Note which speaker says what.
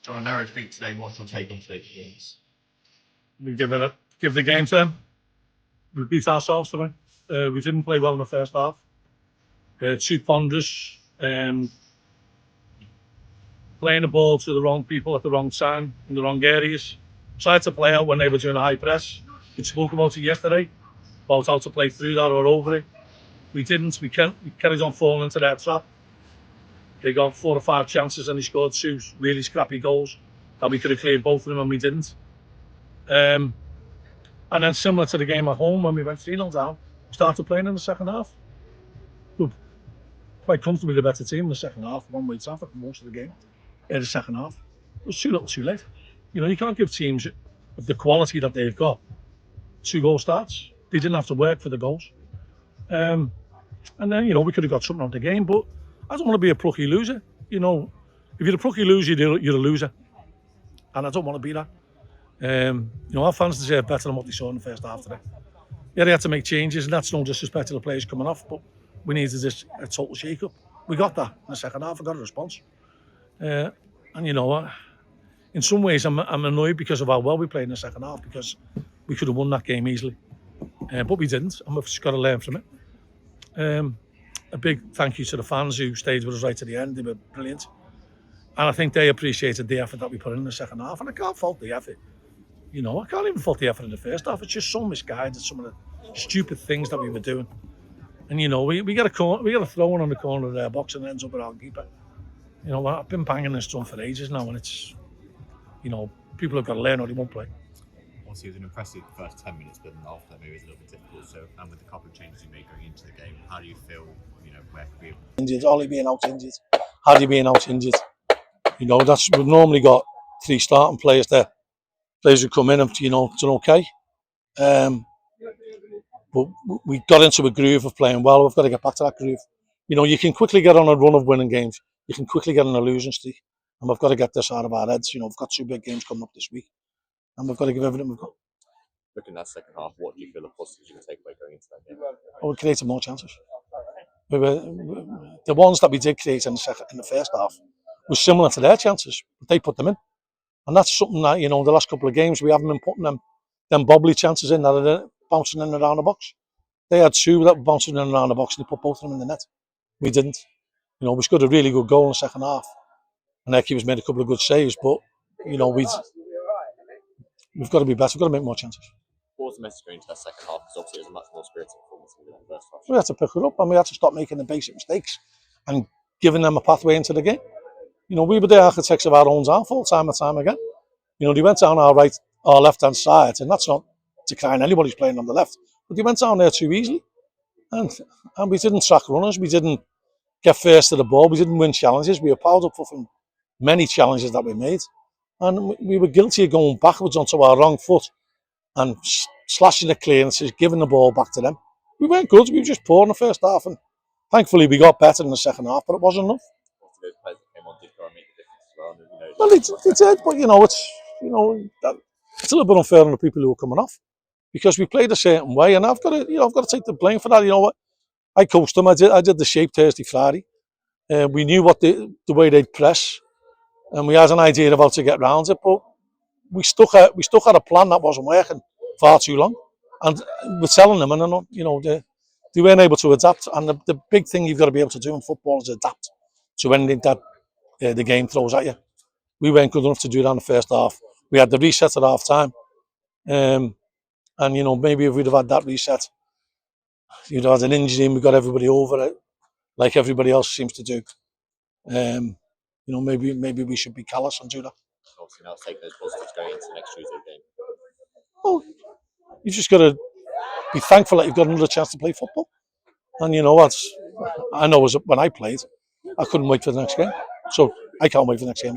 Speaker 1: John, a narrow defeat today. What's your take on today's games?
Speaker 2: We give the game to them. We beat ourselves today. We didn't play well in the first half. Too ponderous, playing the ball to the wrong people at the wrong time in the wrong areas. Tried to play out when they were doing a high press. We spoke about it yesterday, about how to play through that or over it. We didn't. We carried on falling into their trap. They got 4 or 5 chances and they scored 2 really scrappy goals that we could have cleared both of them and we didn't. And then similar to the game at home when we went 3-0 down, we started playing in the second half. We were quite comfortably the better team in the second half, one-way traffic for most of the game. In the second half, it was too little too late. You know, you can't give teams of the quality that they've got 2 goal starts. They didn't have to work for the goals. And then, you know, we could have got something out of the game, but I don't want to be a plucky loser. You know, if you're a plucky loser, you're a loser. And I don't want to be that. You know, our fans deserve better than what they saw in the first half today. Yeah, they had to make changes, and that's no disrespect to the players coming off, but we needed a total shake-up. We got that in the second half. I got a response. And, you know, in some ways, I'm annoyed because of how well we played in the second half, because we could have won that game easily. But we didn't, and we've just got to learn from it. A big thank you to the fans who stayed with us right to the end. They were brilliant. And I think they appreciated the effort that we put in the second half. And I can't fault the effort. You know, I can't even fault the effort in the first half. It's just so misguided, some of the stupid things that we were doing. And, you know, we got a throw in on the corner of their box and it ends up with our keeper. You know, I've been banging this drum for ages now, and it's, you know, people have got to learn or they won't play.
Speaker 3: Obviously, it was an impressive first 10 minutes, but then after that, maybe it was a little bit difficult. So, and with the couple of changes you made going into the game, how do you feel, you know, where could we...
Speaker 2: Injured, Ollie being out injured, Hardy being out injured. You know, we've normally got 3 starting players there. Players who come in and, you know, it's okay. But we got into a groove of playing well. We've got to get back to that groove. You know, you can quickly get on a run of winning games. You can quickly get on a losing streak. And we've got to get this out of our heads. You know, we've got 2 big games coming up this week. And we've got to give everything we've got.
Speaker 3: Looking at that second half, what do you feel the positives you can take away going into that game?
Speaker 2: Oh, we created more chances. The ones that we did create in the first half was similar to their chances, but they put them in. And that's something that, you know, the last couple of games we haven't been putting them bobbly chances in that are bouncing in and around the box. They had 2 that were bouncing in and around the box and they put both of them in the net. We didn't. You know, we scored a really good goal in the second half. And their keepers made a couple of good saves, but, you know, we've got to be better. We've got to make more chances.
Speaker 3: What was the message going into that second half? Because obviously it was a much more spirited performance than the first half.
Speaker 2: We had to pick it up and we had to stop making the basic mistakes and giving them a pathway into the game. You know, we were the architects of our own downfall time and time again. You know, they went down our left-hand side, and that's not decrying anybody's playing on the left, but they went down there too easily. And we didn't track runners, we didn't get first to the ball, we didn't win challenges. We were piled up for many challenges that we made. And we were guilty of going backwards onto our wrong foot and slashing the clearances, giving the ball back to them. We weren't good, we were just poor in the first half, and thankfully we got better in the second half, but it wasn't enough.
Speaker 3: Those players that came on did try and make the difference as well. And, you know,
Speaker 2: Well, they did, but, you know, it's a little bit unfair on the people who are coming off, because we played a certain way, and I've got to take the blame for that. You know what? I coached them. I did the shape Thursday, Friday. We knew what the way they'd press, and we had an idea of how to get round it, but we stuck at a plan that wasn't working far too long, and we're telling them, and you know, they weren't able to adapt. And the big thing you've got to be able to do in football is adapt to anything that the game throws at you. We weren't good enough to do that in the first half. We had the reset at half time, and you know, maybe if we'd have had that reset, you'd have had an injury and we got everybody over it, like everybody else seems to do. You know, maybe we should be callous and do that.
Speaker 3: Obviously, now take those positives going into the next Tuesday game.
Speaker 2: Well, you've just got to be thankful that you've got another chance to play football. And you know what? I know when I played, I couldn't wait for the next game. So I can't wait for the next game.